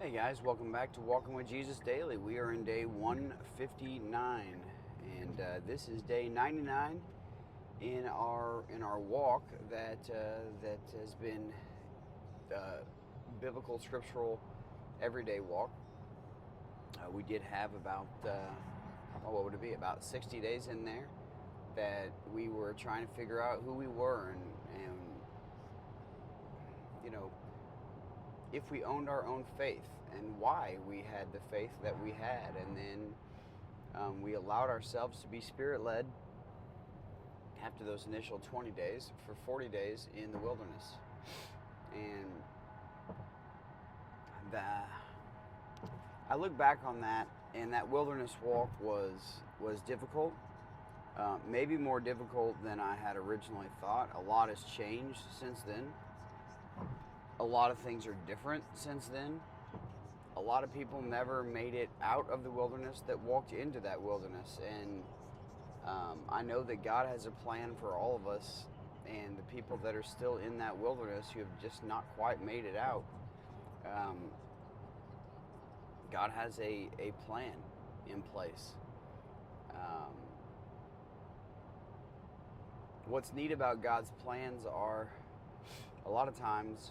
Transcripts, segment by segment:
Hey guys, welcome back to Walking with Jesus Daily. We are in day 159, and this is day 99 in our walk that has been biblical, scriptural, everyday walk. We did have about what would it be? About 60 days in there that we were trying to figure out who we were and you know if we owned our own faith and why we had the faith that we had. And then we allowed ourselves to be spirit led after those initial 20 days for 40 days in the wilderness. And I look back on that, and that wilderness walk was difficult, maybe more difficult than I had originally thought. A lot has changed since then. A lot of things are different since then. A lot of people never made it out of the wilderness that walked into that wilderness. And I know that God has a plan for all of us, and the people that are still in that wilderness who have just not quite made it out. God has a plan in place. What's neat about God's plans are a lot of times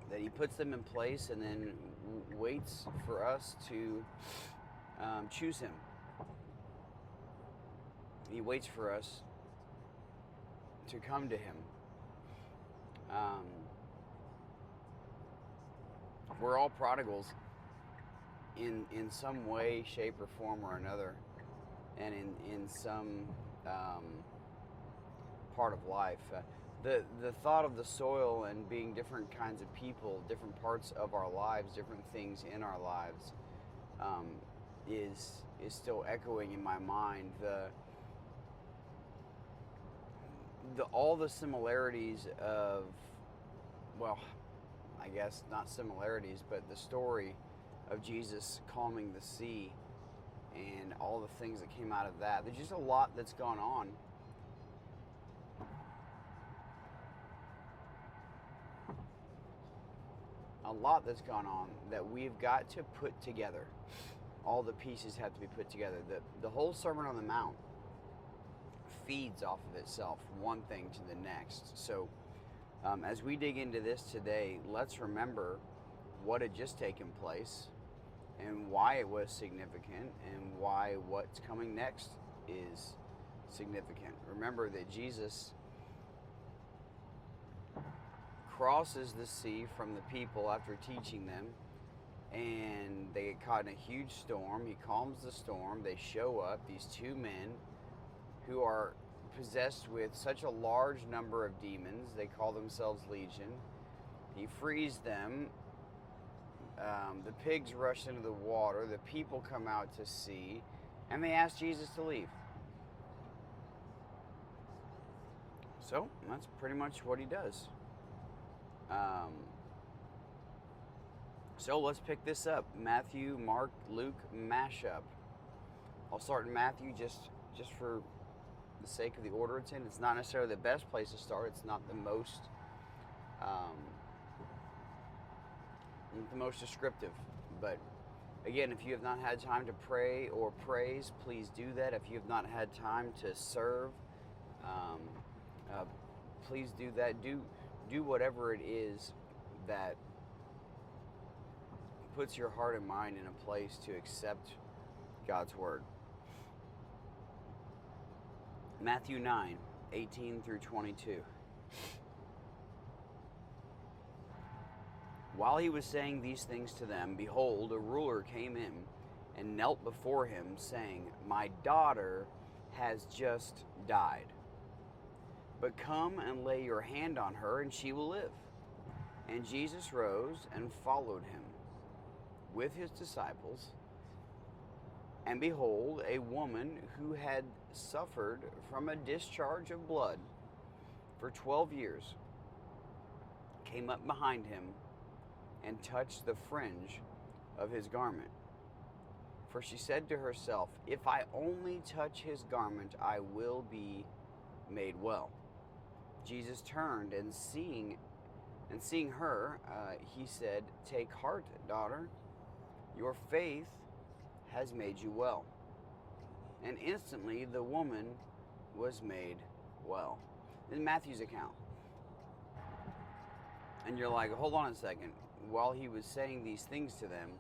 that He puts them in place and then waits for us to choose Him. He waits for us to come to Him. We're all prodigals in some way, shape, or form or another, and in some part of life. The thought of the soil and being different kinds of people, different parts of our lives, different things in our lives, is still echoing in my mind. All the similarities of, well, I guess not similarities, but the story of Jesus calming the sea and all the things that came out of that. There's just a lot that's gone on. A lot that's gone on that we've got to put together. All the pieces have to be put together. The whole Sermon on the Mount feeds off of itself, one thing to the next. So as we dig into this today, let's remember what had just taken place and why it was significant and why what's coming next is significant. Remember that Jesus crosses the sea from the people after teaching them, and they get caught in a huge storm. He calms the storm. They show up, these two men who are possessed with such a large number of demons. They call themselves Legion. He frees them. The pigs rush into the water. The people come out to see, and they ask Jesus to leave. So that's pretty much what He does. So let's pick this up. Matthew, Mark, Luke mashup. I'll start in Matthew just for the sake of the order it's in. It's not necessarily the best place to start. It's not the most descriptive. But again, if you have not had time to pray or praise, please do that. If you have not had time to serve, please do that. Do whatever it is that puts your heart and mind in a place to accept God's word. Matthew 9, 18 through 22. While He was saying these things to them, behold, a ruler came in and knelt before Him, saying, "My daughter has just died. But come and lay your hand on her, and she will live." And Jesus rose and followed Him with His disciples. And behold, a woman who had suffered from a discharge of blood for 12 years came up behind Him and touched the fringe of His garment. For she said to herself, "If I only touch His garment, I will be made well." Jesus turned and seeing And seeing her, he said, "Take heart, daughter, your faith has made you well." And instantly the woman was made well. In Matthew's account. And you're like, hold on a second. While he was saying these things to them,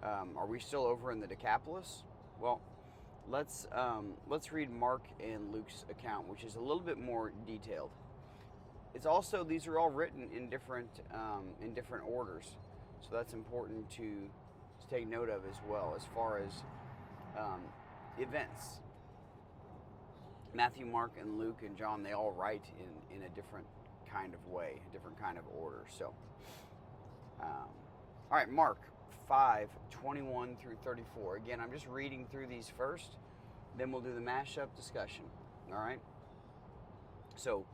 are we still over in the Decapolis? Well, let's read Mark and Luke's account, which is a little bit more detailed. It's also, these are all written in different orders, so that's important to take note of as well, as far as events. Matthew, Mark, and Luke, and John, they all write in a different kind of way, a different kind of order. So, all right, Mark 5:21 through 34. Again, I'm just reading through these first, then we'll do the mashup discussion. All right. So,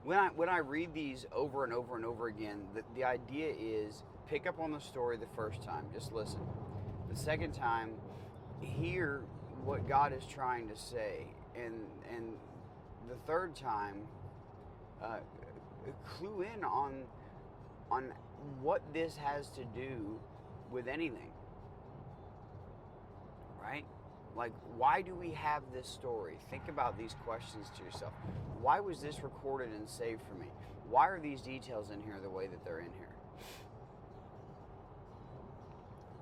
when I read these over and over and over again, the idea is pick up on the story the first time, just listen. The second time, hear what God is trying to say, and the third time, clue in on what this has to do with anything, right? Like, why do we have this story? Think about these questions to yourself. Why was this recorded and saved for me? Why are these details in here the way that they're in here?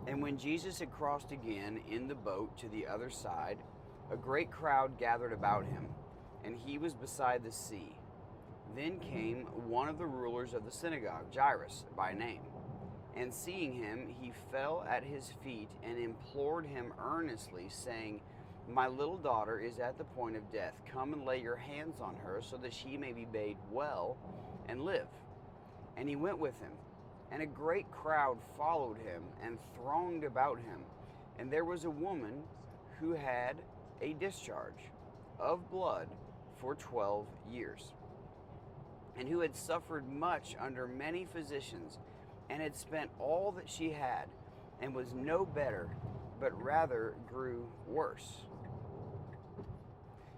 And when Jesus had crossed again in the boat to the other side, a great crowd gathered about him, and he was beside the sea. Then came one of the rulers of the synagogue, Jairus by name. And seeing him, he fell at his feet and implored him earnestly, saying, "My little daughter is at the point of death. Come and lay your hands on her, so that she may be made well and live." And he went with him. And a great crowd followed him and thronged about him. And there was a woman who had a discharge of blood for 12 years, and who had suffered much under many physicians, and had spent all that she had, and was no better, but rather grew worse.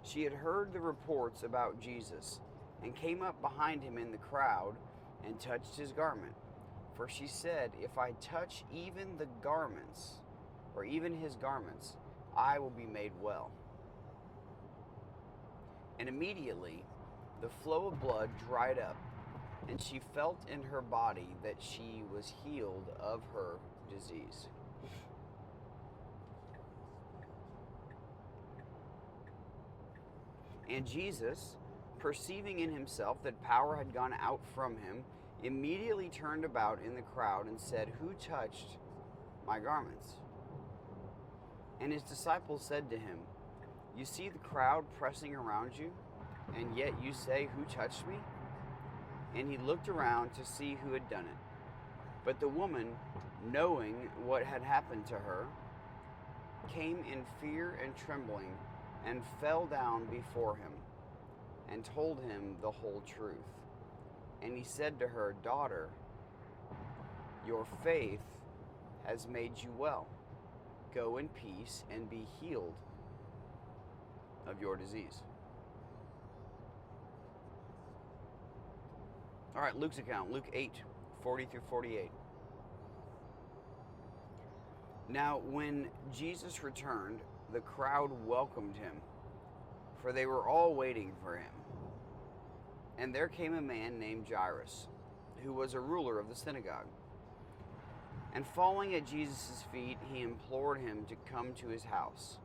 She had heard the reports about Jesus, and came up behind him in the crowd, and touched his garment. For she said, "If I touch even the garments, or even his garments, I will be made well." And immediately the flow of blood dried up, and she felt in her body that she was healed of her disease. And Jesus, perceiving in himself that power had gone out from him, immediately turned about in the crowd and said, "Who touched my garments?" And his disciples said to him, "You see the crowd pressing around you, and yet you say, 'Who touched me?'" And he looked around to see who had done it. But the woman, knowing what had happened to her, came in fear and trembling, and fell down before him, and told him the whole truth. And he said to her, "Daughter, your faith has made you well. Go in peace and be healed of your disease." All right, Luke's account, Luke 8:40 through 48. Now, when Jesus returned, the crowd welcomed him, for they were all waiting for him. And there came a man named Jairus, who was a ruler of the synagogue. And falling at Jesus' feet, he implored him to come to his house,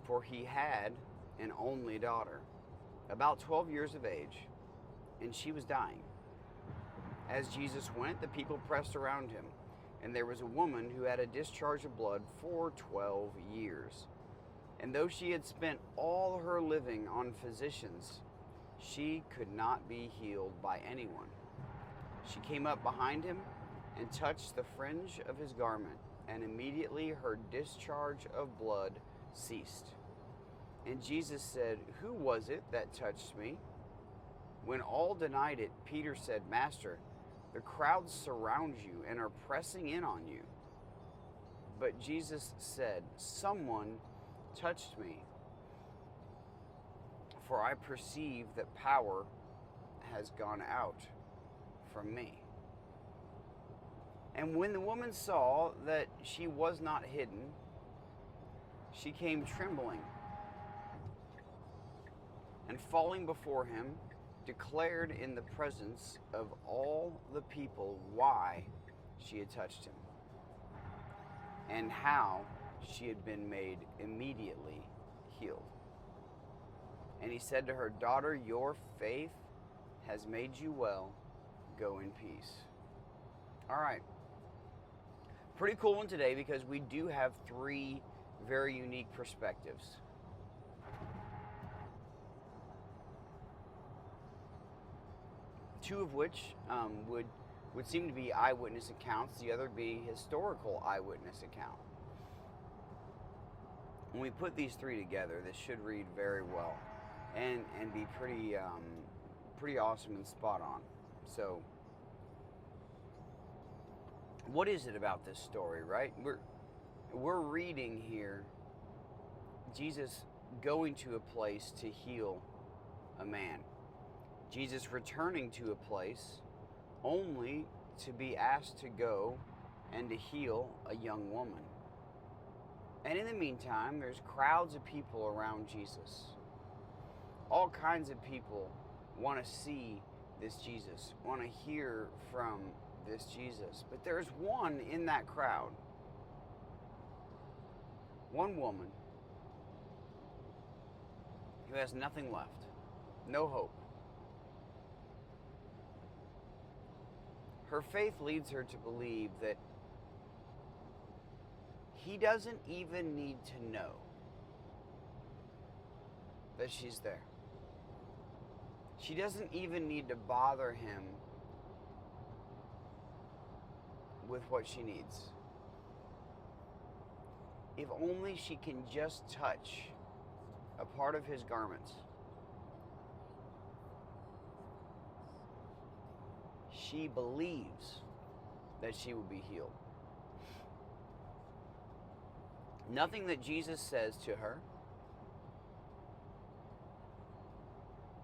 for he had an only daughter, about 12 years of age, and she was dying. As Jesus went, the people pressed around him, and there was a woman who had a discharge of blood for 12 years. And though she had spent all her living on physicians, she could not be healed by anyone. She came up behind him and touched the fringe of his garment, and immediately her discharge of blood ceased. And Jesus said, "Who was it that touched me?" When all denied it, Peter said, "Master, the crowds surround you and are pressing in on you." But Jesus said, "Someone touched me, for I perceive that power has gone out from me." And when the woman saw that she was not hidden, she came trembling, and falling before him, declared in the presence of all the people why she had touched him, and how she had been made immediately healed. And he said to her, "Daughter, your faith has made you well. Go in peace." All right. Pretty cool one today because we do have three very unique perspectives. Two of which would seem to be eyewitness accounts, the other be historical eyewitness account. When we put these three together, this should read very well and be pretty awesome and spot on. So, what is it about this story, right? We're reading here Jesus going to a place to heal a man. Jesus returning to a place only to be asked to go and to heal a young woman. And in the meantime, there's crowds of people around Jesus. All kinds of people want to see this Jesus, want to hear from this Jesus. But there's one in that crowd, one woman, who has nothing left, no hope. Her faith leads her to believe that he doesn't even need to know that she's there. She doesn't even need to bother him with what she needs. If only she can just touch a part of his garments, she believes that she will be healed. Nothing that Jesus says to her,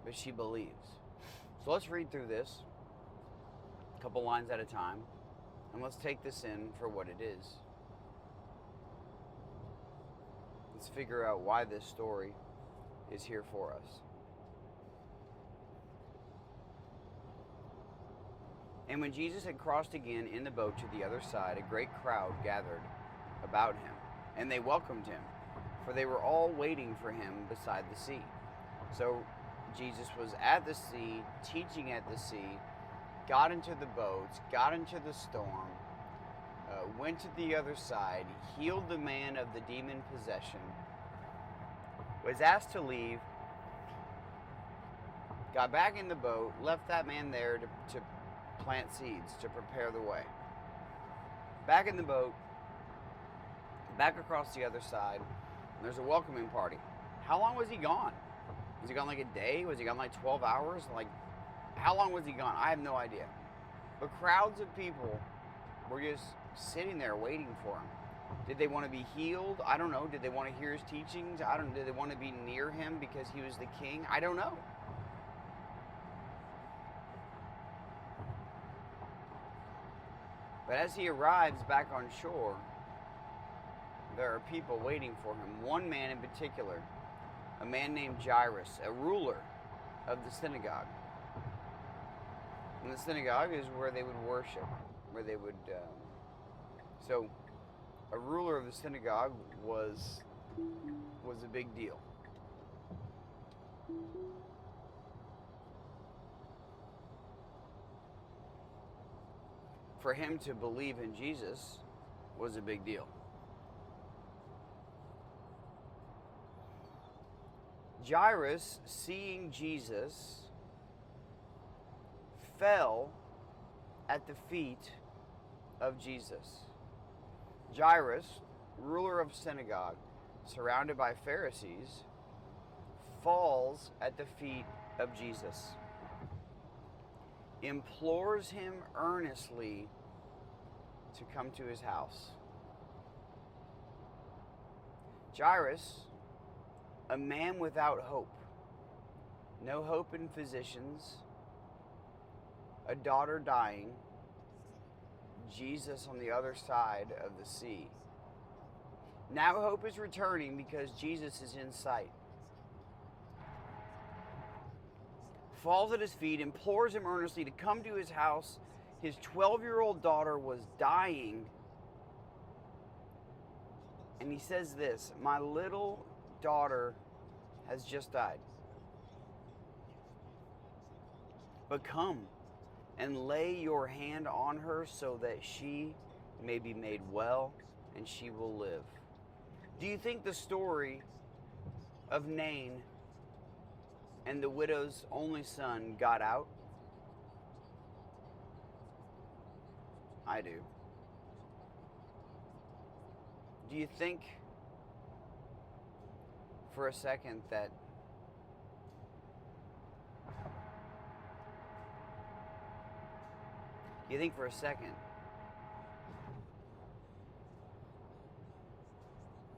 but she believes. So let's read through this a couple lines at a time, and let's take this in for what it is. Let's figure out why this story is here for us. And when Jesus had crossed again in the boat to the other side, a great crowd gathered about him, and they welcomed him, for they were all waiting for him beside the sea. So Jesus was at the sea, teaching at the sea, got into the boats, got into the storm, went to the other side, healed the man of the demon possession, was asked to leave, got back in the boat, left that man there to plant seeds, to prepare the way. Back in the boat, back across the other side, and there's a welcoming party. How long was he gone? Was he gone like a day? Was he gone like 12 hours? Like, how long was he gone? I have no idea. But crowds of people were just sitting there waiting for him. Did they want to be healed? I don't know. Did they want to hear his teachings? I don't know. Did they want to be near him because he was the king? I don't know. But as he arrives back on shore, there are people waiting for him. One man in particular, a man named Jairus, a ruler of the synagogue. And the synagogue is where they would worship, where they would... So, a ruler of the synagogue was a big deal. For him to believe in Jesus was a big deal. Jairus, seeing Jesus, fell at the feet of Jesus. Jairus, ruler of synagogue, surrounded by Pharisees, falls at the feet of Jesus, implores him earnestly to come to his house. Jairus, a man without hope, no hope in physicians, a daughter dying, Jesus on the other side of the sea. Now hope is returning because Jesus is in sight. Falls at his feet, implores him earnestly to come to his house. His 12-year-old daughter was dying. And he says this, "My little daughter has just died. But come and lay your hand on her so that she may be made well and she will live." Do you think the story of Nain and the widow's only son got out? I do. Do you think for a second that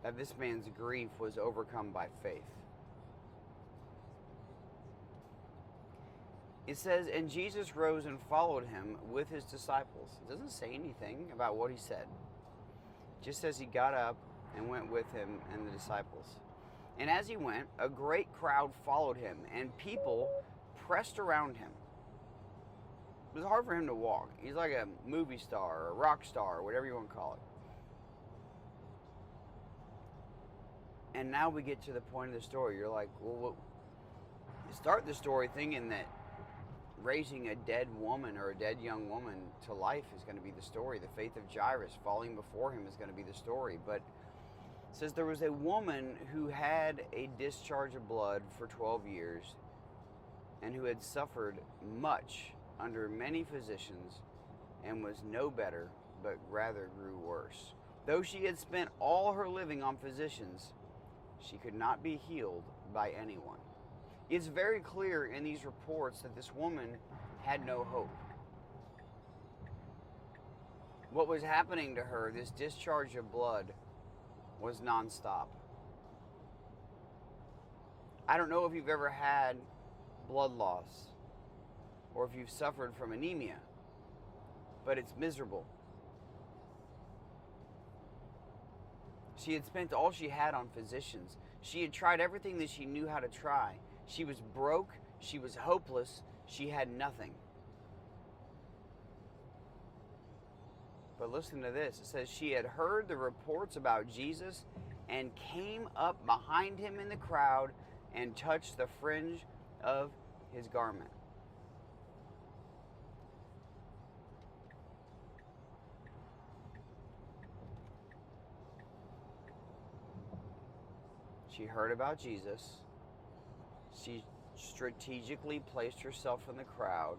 that this man's grief was overcome by faith? It says, "And Jesus rose and followed him with his disciples." It doesn't say anything about what he said. It just says he got up and went with him and the disciples. "And as he went, a great crowd followed him, and people pressed around him." It was hard for him to walk. He's like a movie star or a rock star or whatever you want to call it. And now we get to the point of the story. You're like, well, you start the story thinking that raising a dead woman or a dead young woman to life is going to be the story. The faith of Jairus falling before him is going to be the story. But it says there was a woman who had a discharge of blood for 12 years and who had suffered much under many physicians and was no better, but rather grew worse. Though she had spent all her living on physicians, she could not be healed by anyone. It's very clear in these reports that this woman had no hope. What was happening to her, this discharge of blood, was nonstop. I don't know if you've ever had blood loss or if you've suffered from anemia, but it's miserable. She had spent all she had on physicians. She had tried everything that she knew how to try. She was broke. She was hopeless. She had nothing. But listen to this. It says she had heard the reports about Jesus and came up behind him in the crowd and touched the fringe of his garment. She heard about Jesus. She strategically placed herself in the crowd.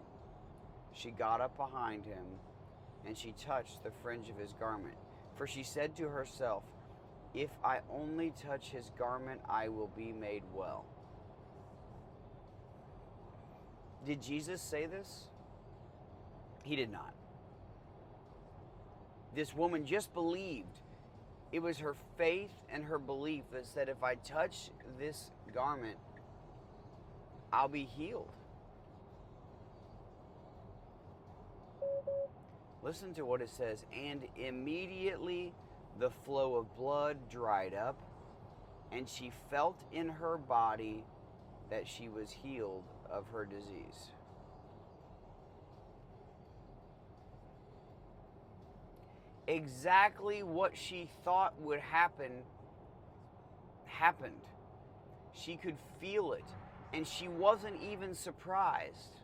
She got up behind him and she touched the fringe of his garment. For she said to herself, "If I only touch his garment, I will be made well." Did Jesus say this? He did not. This woman just believed. It was her faith and her belief that said, if I touch this garment, I'll be healed. Listen to what it says. "And immediately the flow of blood dried up, and she felt in her body that she was healed of her disease." Exactly what she thought would happen happened. She could feel it, and she wasn't even surprised.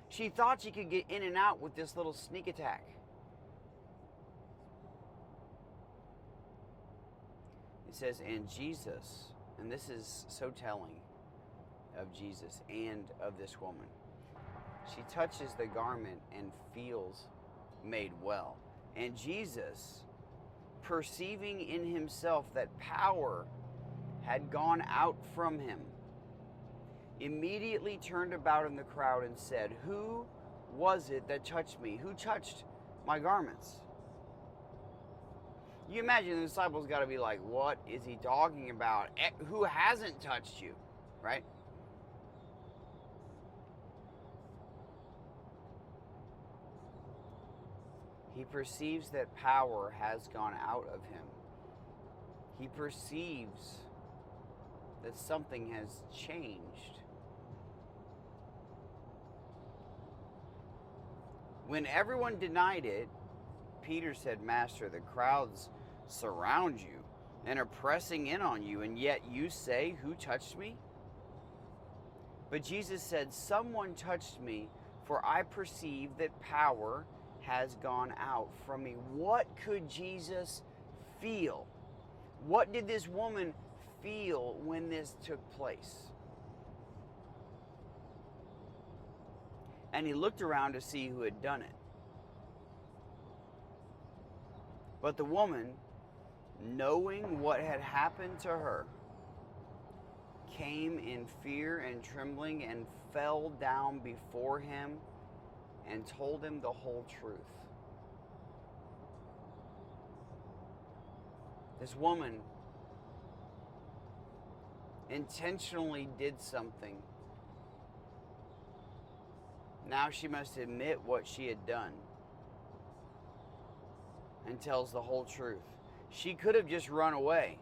She thought she could get in and out with this little sneak attack. It says, "And Jesus," and this is so telling of Jesus and of this woman. She touches the garment and feels made well. And Jesus, perceiving in himself that power had gone out from him, immediately turned about in the crowd and said, "Who was it that touched me? Who touched my garments?" You imagine the disciples got to be like, what is he talking about? Who hasn't touched you, right? He He perceives that power has gone out of him. He perceives that something has changed. When everyone denied it, Peter said, "Master, the crowds surround you and are pressing in on you, and yet you say, 'Who touched me?'" But Jesus said, "Someone touched me, for I perceive that power has gone out from me." What could Jesus feel? What did this woman feel when this took place? And he looked around to see who had done it. But the woman, knowing what had happened to her, came in fear and trembling and fell down before him and told him the whole truth. This woman intentionally did something. Now she must admit what she had done and tells the whole truth. She could have just run away.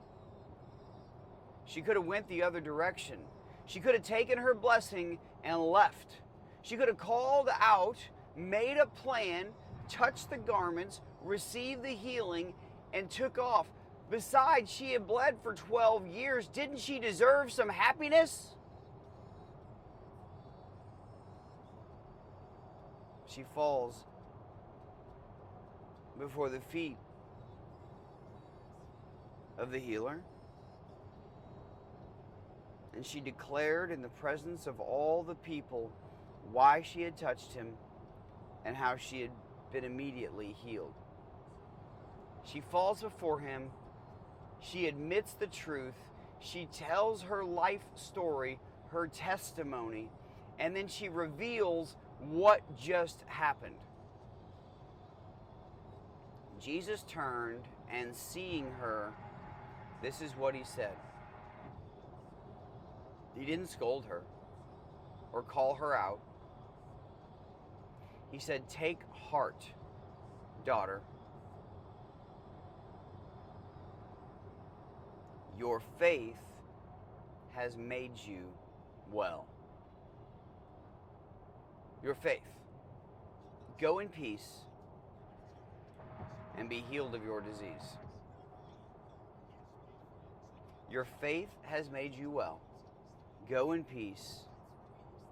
She could have went the other direction. She could have taken her blessing and left. She could have called out, made a plan, touched the garments, received the healing, and took off. Besides, she had bled for 12 years. Didn't she deserve some happiness? She falls before the feet of the healer, and she declared in the presence of all the people why she had touched him and how she had been immediately healed. She falls before him. She admits the truth. She tells her life story, her testimony, and then she reveals what just happened. Jesus turned, and seeing her, this is what he said. He didn't scold her or call her out. He said, "Take heart, daughter. Your faith has made you well." Your faith. Go in peace and be healed of your disease. Your faith has made you well. Go in peace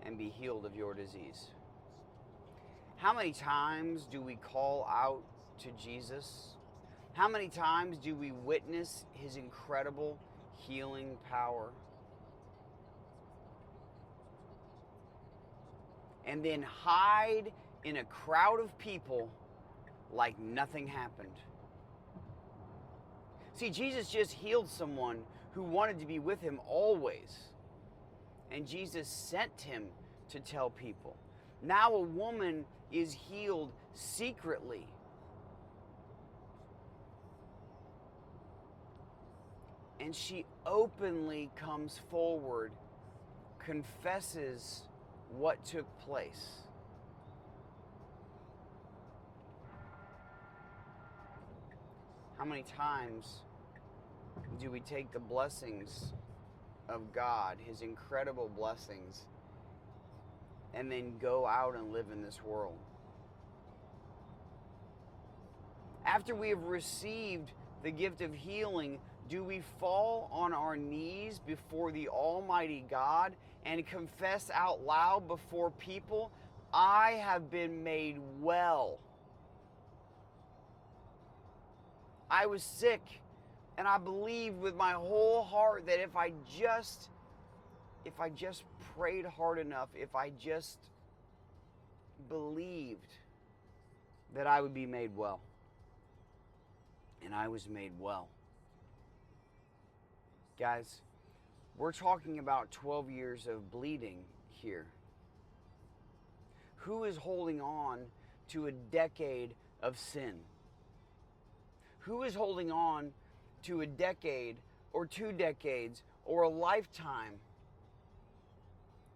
and be healed of your disease. How many times do we call out to Jesus? How many times do we witness his incredible healing power? And then hide in a crowd of people like nothing happened. See, Jesus just healed someone who wanted to be with him always. And Jesus sent him to tell people. Now a woman is healed secretly. And she openly comes forward, confesses what took place. How many times do we take the blessings of God, his incredible blessings, and then go out and live in this world? After we have received the gift of healing, do we fall on our knees before the Almighty God and confess out loud before people, "I have been made well. I was sick, and I believed with my whole heart that if I just prayed hard enough, if I just believed that I would be made well." And I was made well. Guys, we're talking about 12 years of bleeding here. Who is holding on to a decade of sin? Who is holding on to a decade or 2 decades or a lifetime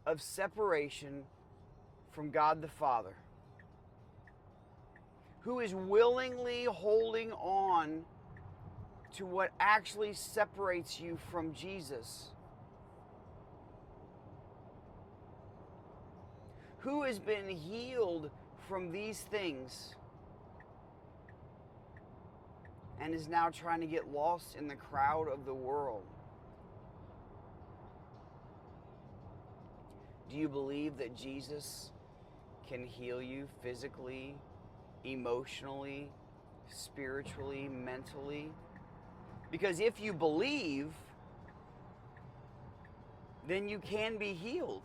of separation from God the Father? who is willingly holding on to what actually separates you from Jesus? Who has been healed from these things and is now trying to get lost in the crowd of the world? Do you believe that Jesus can heal you physically, emotionally, spiritually, mentally? Because if you believe, then you can be healed.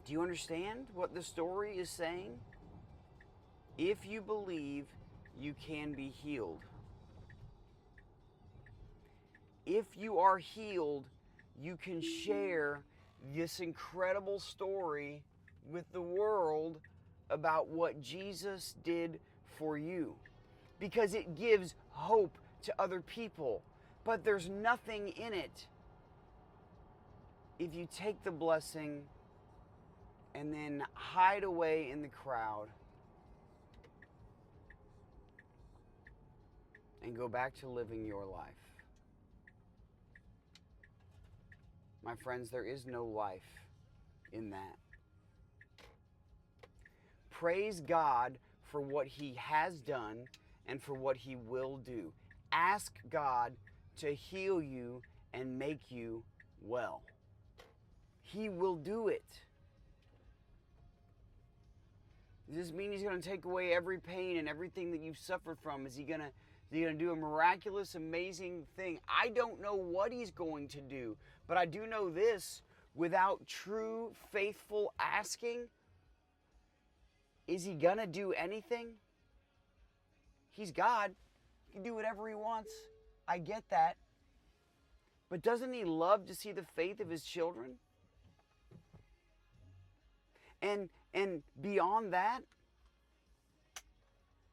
Do you understand what the story is saying? If you believe, you can be healed. If you are healed, you can share this incredible story with the world about what Jesus did for you. Because it gives hope to other people. But there's nothing in it if you take the blessing and then hide away in the crowd and go back to living your life. My friends, there is no life in that. Praise God for what He has done and for what He will do. Ask God to heal you and make you well. He will do it. Does this mean He's going to take away every pain and everything that you've suffered from? Is He going to do a miraculous, amazing thing? I don't know what He's going to do, but I do know this: without true, faithful asking, is He going to do anything? He's God. He can do whatever He wants. I get that. But doesn't He love to see the faith of His children? And beyond that,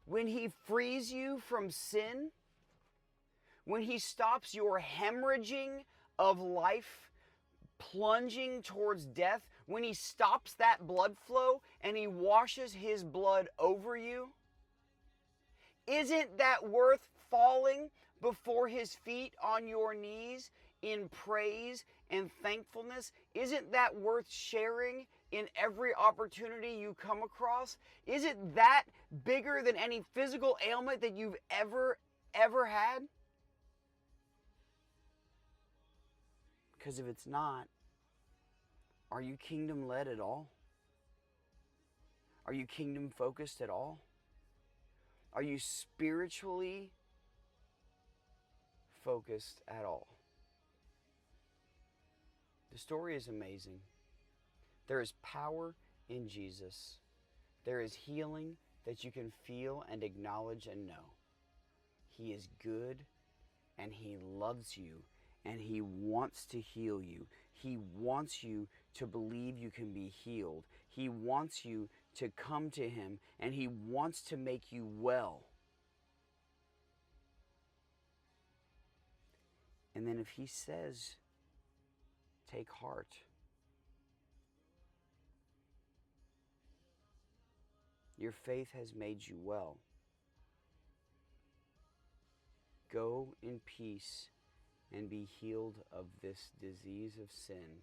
when He frees you from sin, when He stops your hemorrhaging of life, plunging towards death, when He stops that blood flow and He washes His blood over you, isn't that worth falling before His feet on your knees in praise and thankfulness? Isn't that worth sharing in every opportunity you come across? Isn't that bigger than any physical ailment that you've ever had? Because if it's not, are you kingdom led at all? Are you kingdom focused at all? Are you spiritually focused at all? The story is amazing. There is power in Jesus. There is healing that you can feel and acknowledge and know. He is good and He loves you and He wants to heal you. He wants you to believe you can be healed. He wants you to come to Him and He wants to make you well. And then if He says, take heart, your faith has made you well. Go in peace and be healed of this disease of sin.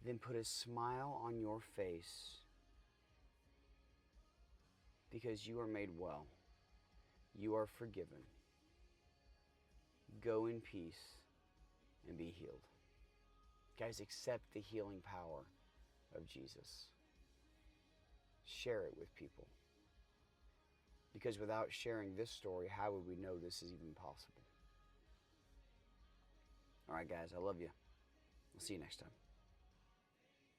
Then put a smile on your face because you are made well. You are forgiven. Go in peace and be healed. Guys, accept the healing power of Jesus. Share it with people. Because without sharing this story, how would we know this is even possible? All right, guys, I love you. We'll see you next time.